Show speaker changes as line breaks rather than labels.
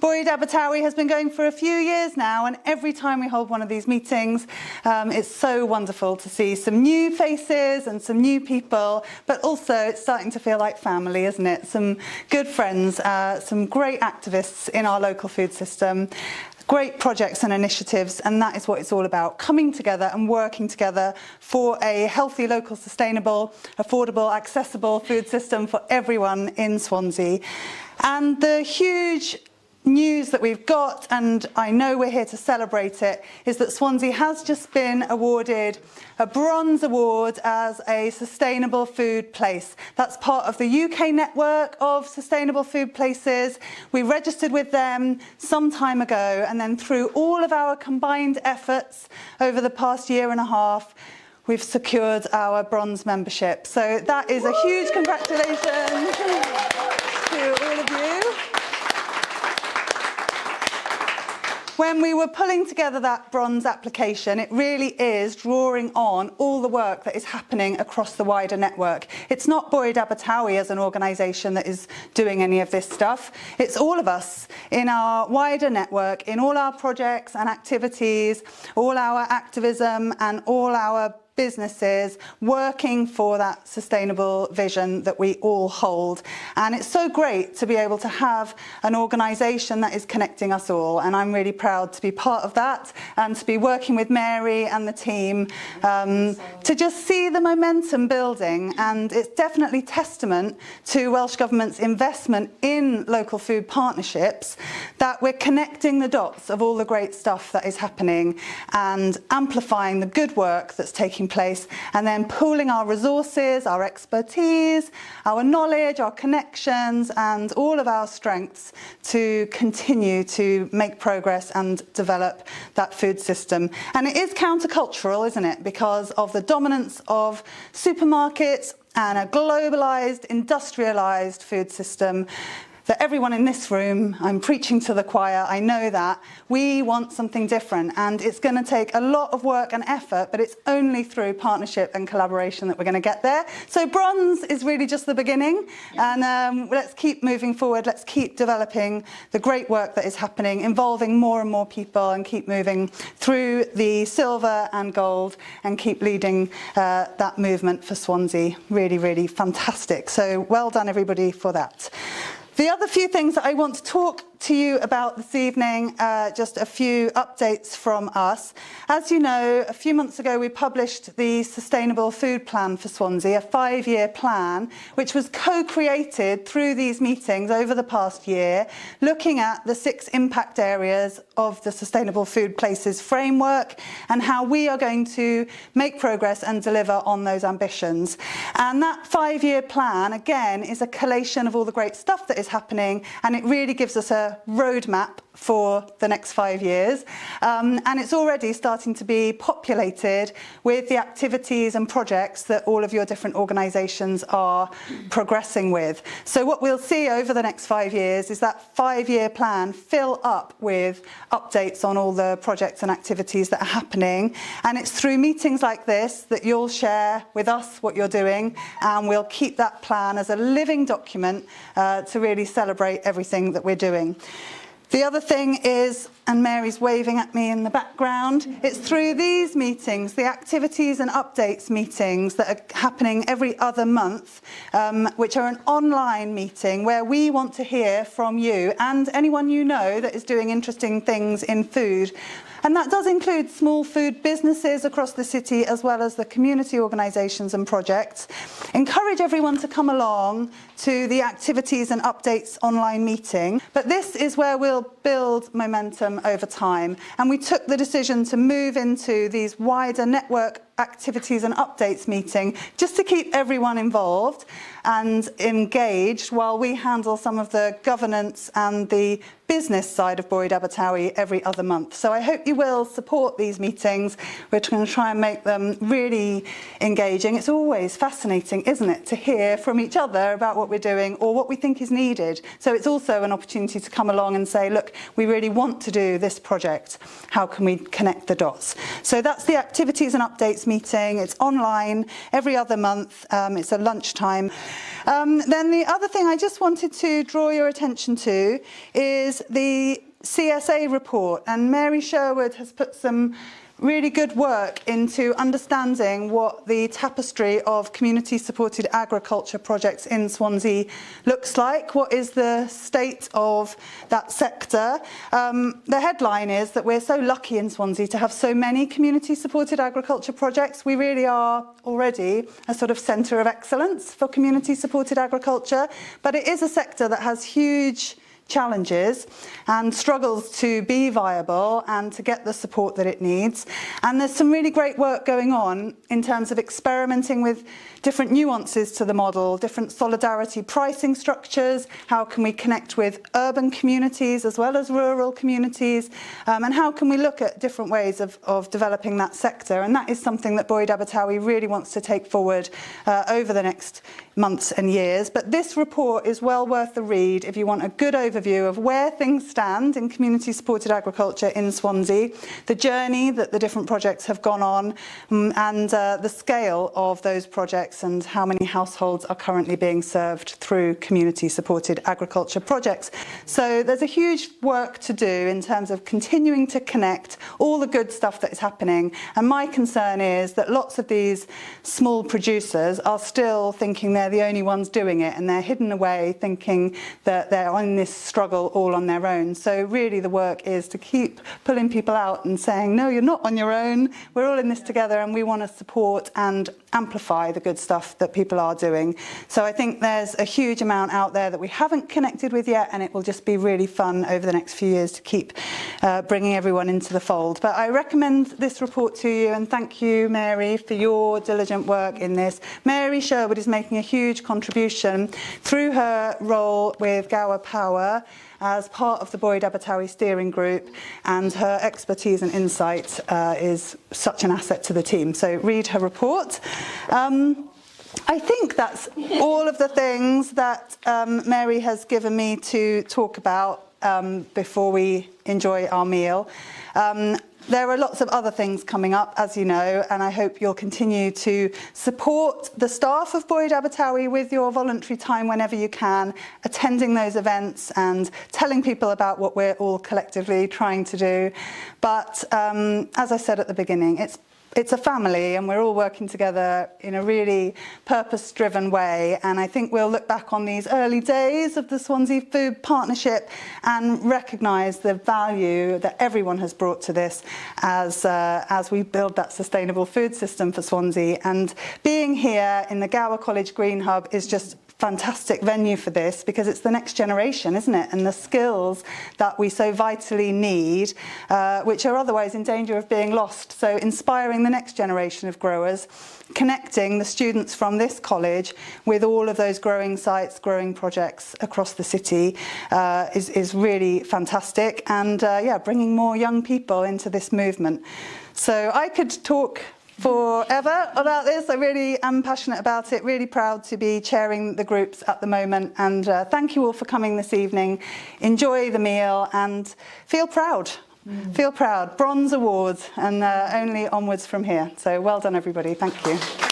Bwyd Abertawe has been going for a few years now, and every time we hold one of these meetings, it's so wonderful to see some new faces and some new people, but also it's starting to feel like family, isn't it? Some good friends, some great activists in our local food system. Great projects and initiatives, and that is what it's all about, coming together and working together for a healthy, local, sustainable, affordable, accessible food system for everyone in Swansea. And the huge news that we've got, and I know we're here to celebrate it, is that Swansea has just been awarded a bronze award as a sustainable food place. That's part of the UK network of sustainable food places. We registered with them some time ago, and then through all of our combined efforts over the past year and a half, we've secured our bronze membership. So that is a huge congratulations to all of you. When we were pulling together that bronze application, it really is drawing on all the work that is happening across the wider network. It's not Bwyd Abertawe as an organisation that is doing any of this stuff. It's all of us in our wider network, in all our projects and activities, all our activism and all our businesses working for that sustainable vision that we all hold. And it's so great to be able to have an organisation that is connecting us all, and I'm really proud to be part of that and to be working with Mary and the team to just see the momentum building. And it's definitely testament to Welsh Government's investment in local food partnerships that we're connecting the dots of all the great stuff that is happening and amplifying the good work that's taking place, and then pooling our resources, our expertise, our knowledge, our connections, and all of our strengths to continue to make progress and develop that food system. And it is countercultural, isn't it? Because of the dominance of supermarkets and a globalised, industrialised food system that everyone in this room, I'm preaching to the choir, I know that, we want something different, and it's going to take a lot of work and effort, but it's only through partnership and collaboration that we're going to get there. So bronze is really just the beginning, and let's keep moving forward, let's keep developing the great work that is happening, involving more and more people, and keep moving through the silver and gold, and keep leading that movement for Swansea. Really, really fantastic. So well done everybody for that. The other few things that I want to talk to you about this evening, just a few updates from us. As you know, a few months ago we published the Sustainable Food Plan for Swansea, a 5-year plan, which was co-created through these meetings over the past year, looking at the 6 impact areas of the Sustainable Food Places framework and how we are going to make progress and deliver on those ambitions. And that 5-year plan, again, is a collation of all the great stuff that is happening, and it really gives us a roadmap for the next 5 years, and it's already starting to be populated with the activities and projects that all of your different organisations are progressing with. So what we'll see over the next 5 years is that 5-year plan fill up with updates on all the projects and activities that are happening, and it's through meetings like this that you'll share with us what you're doing, and we'll keep that plan as a living document to really celebrate everything that we're doing. The other thing is, and Mary's waving at me in the background, it's through these meetings, the activities and updates meetings that are happening every other month, which are an online meeting where we want to hear from you and anyone you know that is doing interesting things in food. And that does include small food businesses across the city, as well as the community organisations and projects. Encourage everyone to come along to the activities and updates online meeting. But this is where we'll build momentum over time. And we took the decision to move into these wider network activities and updates meeting just to keep everyone involved and engaged while we handle some of the governance and the business side of Bwyd Abertawe every other month. So I hope you will support these meetings. We're going to try and make them really engaging. It's always fascinating, isn't it, to hear from each other about what we're doing or what we think is needed. So it's also an opportunity to come along and say, look, we really want to do this project. How can we connect the dots? So that's the activities and updates this meeting. It's online every other month. It's at lunchtime. Then the other thing I just wanted to draw your attention to is the CSA report, and Mary Sherwood has put some really good work into understanding what the tapestry of community-supported agriculture projects in Swansea looks like. What is the state of that sector? The headline is that we're so lucky in Swansea to have so many community-supported agriculture projects. We really are already a sort of centre of excellence for community-supported agriculture, but it is a sector that has huge challenges and struggles to be viable and to get the support that it needs. And there's some really great work going on in terms of experimenting with different nuances to the model, different solidarity pricing structures, how can we connect with urban communities as well as rural communities, and how can we look at different ways of developing that sector. And that is something that Bwyd Abertawe really wants to take forward over the next months and years. But this report is well worth the read if you want a good overview of where things stand in community-supported agriculture in Swansea, the journey that the different projects have gone on, and the scale of those projects and how many households are currently being served through community-supported agriculture projects. So there's a huge work to do in terms of continuing to connect all the good stuff that is happening. And my concern is that lots of these small producers are still thinking they're the only ones doing it, and they're hidden away thinking that they're on this struggle all on their own. So really the work is to keep pulling people out and saying, no, you're not on your own. We're all in this together, and we want to support and amplify the good stuff that people are doing. So I think there's a huge amount out there that we haven't connected with yet, and it will just be really fun over the next few years to keep bringing everyone into the fold. But I recommend this report to you, and thank you, Mary, for your diligent work in this. Mary Sherwood is making a huge contribution through her role with Gower Power as part of the Bwyd Abertawe steering group, and her expertise and insight is such an asset to the team. So read her report. I think that's all of the things that Mary has given me to talk about before we enjoy our meal. There are lots of other things coming up, as you know, and I hope you'll continue to support the staff of Bwyd Abertawe with your voluntary time whenever you can, attending those events and telling people about what we're all collectively trying to do. But as I said at the beginning, it's a family, and we're all working together in a really purpose-driven way. And I think we'll look back on these early days of the Swansea Food Partnership and recognise the value that everyone has brought to this as we build that sustainable food system for Swansea. And being here in the Gower College Green Hub is just fantastic venue for this, because it's the next generation, isn't it? And the skills that we so vitally need, which are otherwise in danger of being lost. So inspiring the next generation of growers, connecting the students from this college with all of those growing sites, growing projects across the city is really fantastic. And yeah, bringing more young people into this movement. So I could talk forever about this. I really am passionate about it, really proud to be chairing the groups at the moment, and thank you all for coming this evening. Enjoy the meal and feel proud. Feel proud. Bronze awards, and only onwards from here. So well done everybody, thank you.